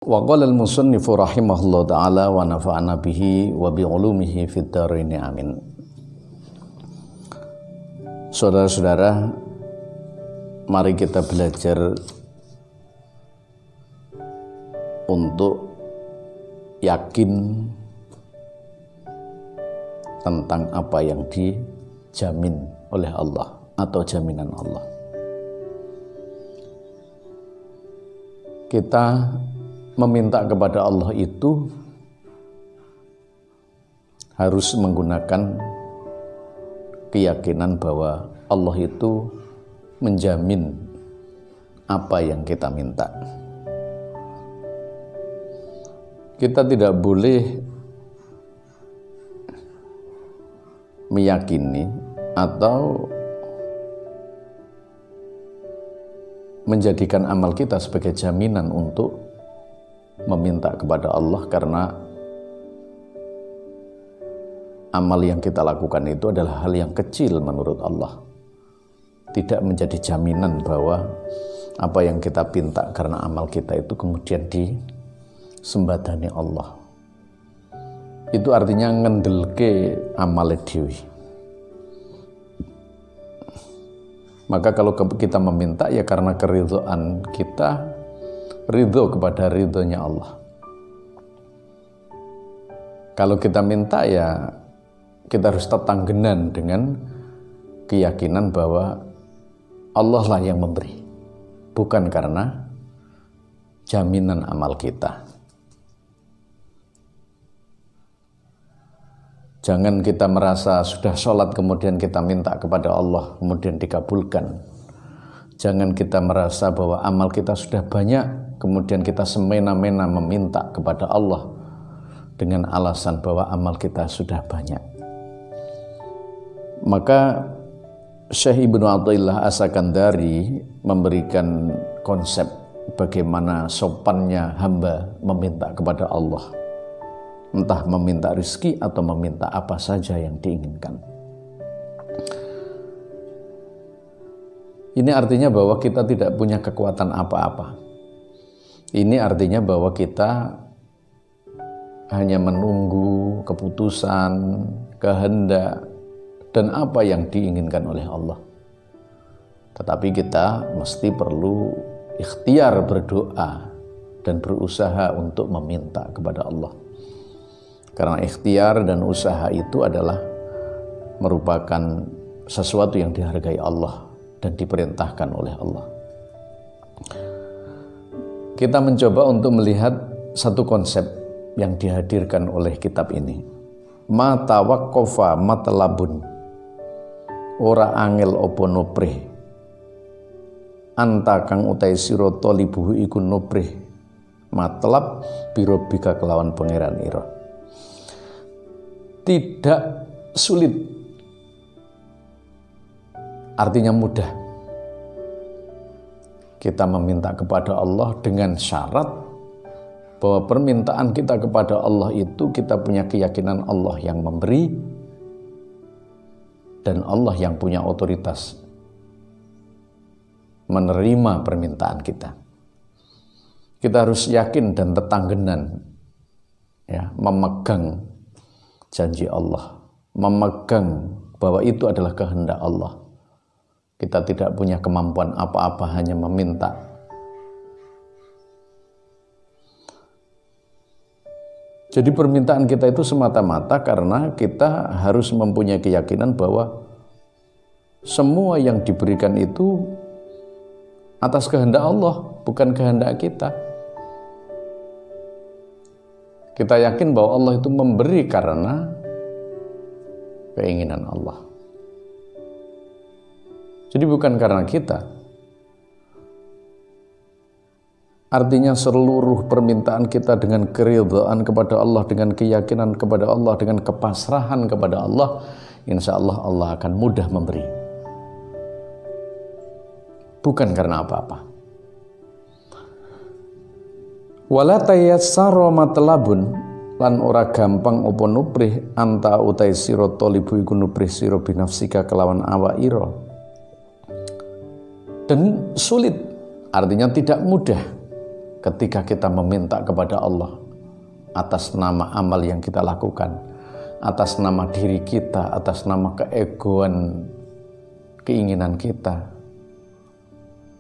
Wa qala al-musannifu rahimahullah ta'ala wa nafa'ana bihi wa bi'ulumihi fid dharain amin. Saudara-saudara, mari kita belajar untuk yakin tentang apa yang dijamin oleh Allah atau jaminan Allah. Kita meminta kepada Allah itu harus menggunakan keyakinan bahwa Allah itu menjamin apa yang kita minta. Kita tidak boleh meyakini atau menjadikan amal kita sebagai jaminan untuk meminta kepada Allah, karena amal yang kita lakukan itu adalah hal yang kecil menurut Allah. Tidak menjadi jaminan bahwa apa yang kita pinta karena amal kita itu kemudian disembadani Allah. Itu artinya ngendelke amale dhewe. Maka kalau kita meminta ya karena keridhaan kita, ridho kepada ridhonya Allah. Kalau kita minta ya kita harus tetanggenan dengan keyakinan bahwa Allah lah yang memberi, bukan karena jaminan amal kita. Jangan kita merasa sudah sholat kemudian kita minta kepada Allah kemudian dikabulkan. Jangan kita merasa bahwa amal kita sudah banyak kemudian kita semena-mena meminta kepada Allah dengan alasan bahwa amal kita sudah banyak. Maka Syekh Ibnu Athaillah As-Sakandari memberikan konsep bagaimana sopannya hamba meminta kepada Allah, entah meminta rezeki atau meminta apa saja yang diinginkan. Ini artinya bahwa kita tidak punya kekuatan apa-apa. Ini artinya bahwa kita hanya menunggu keputusan, kehendak, dan apa yang diinginkan oleh Allah. Tetapi kita mesti perlu ikhtiar berdoa dan berusaha untuk meminta kepada Allah. Karena ikhtiar dan usaha itu adalah merupakan sesuatu yang dihargai Allah dan diperintahkan oleh Allah. Kita mencoba untuk melihat satu konsep yang dihadirkan oleh kitab ini. Ma tawaqqafa matlabun, ora angel opo noprih, anta kang utai sira talibuhu iku noprih matlab birobika kelawan pangeran ira. Tidak sulit, artinya mudah. Kita meminta kepada Allah dengan syarat bahwa permintaan kita kepada Allah itu kita punya keyakinan Allah yang memberi dan Allah yang punya otoritas menerima permintaan kita. Kita harus yakin dan tetanggenan, ya, memegang janji Allah, memegang bahwa itu adalah kehendak Allah. Kita tidak punya kemampuan apa-apa, hanya meminta. Jadi permintaan kita itu semata-mata karena kita harus mempunyai keyakinan bahwa semua yang diberikan itu atas kehendak Allah, bukan kehendak kita. Kita yakin bahwa Allah itu memberi karena keinginan Allah. Jadi bukan karena kita. Artinya seluruh permintaan kita dengan keridhaan kepada Allah, dengan keyakinan kepada Allah, dengan kepasrahan kepada Allah, insya Allah Allah akan mudah memberi. Bukan karena apa-apa. Wala tayassara matlabun, lan ora gampang apa nuprih anta utai sira talibu iku nuprih sira binafsika kelawan awak ira. Dan sulit, artinya tidak mudah, ketika kita meminta kepada Allah atas nama amal yang kita lakukan, atas nama diri kita, atas nama keegoan, keinginan kita,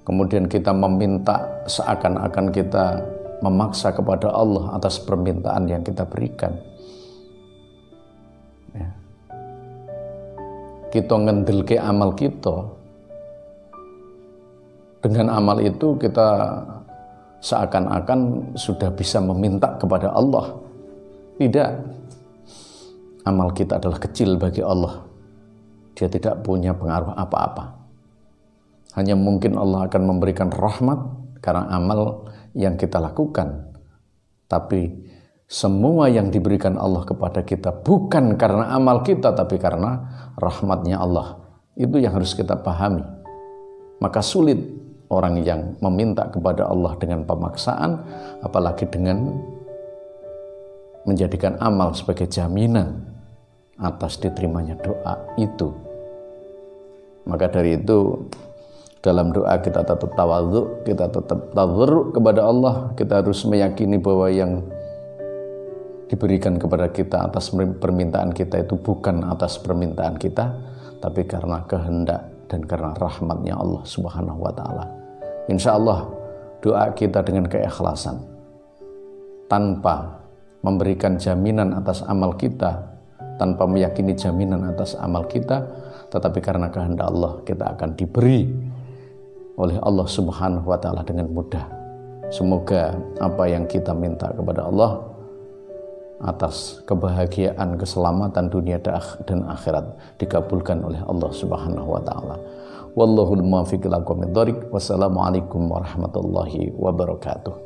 kemudian kita meminta seakan-akan kita memaksa kepada Allah atas permintaan yang kita berikan. Ya. Kita ngendelke amal kita. Dengan amal itu kita seakan-akan sudah bisa meminta kepada Allah. Tidak. Amal kita adalah kecil bagi Allah. Dia tidak punya pengaruh apa-apa. Hanya mungkin Allah akan memberikan rahmat karena amal yang kita lakukan. Tapi semua yang diberikan Allah kepada kita bukan karena amal kita, tapi karena rahmatnya Allah. Itu yang harus kita pahami. Maka sulit orang yang meminta kepada Allah dengan pemaksaan, apalagi dengan menjadikan amal sebagai jaminan atas diterimanya doa itu. Maka dari itu, dalam doa kita tetap tawadhu, kita tetap tadharru kepada Allah. Kita harus meyakini bahwa yang diberikan kepada kita atas permintaan kita itu bukan atas permintaan kita, tapi karena kehendak dan karena rahmatnya Allah Subhanahu wa ta'ala. Insya Allah doa kita dengan keikhlasan, tanpa memberikan jaminan atas amal kita, tanpa meyakini jaminan atas amal kita, tetapi karena kehendak Allah, kita akan diberi oleh Allah Subhanahu wa ta'ala dengan mudah. Semoga apa yang kita minta kepada Allah atas kebahagiaan, keselamatan dunia dan akhirat dikabulkan oleh Allah Subhanahu wa ta'ala. Wallahul muwaffiq ila aqwamit thoriq. Wassalamualaikum warahmatullahi wabarakatuh.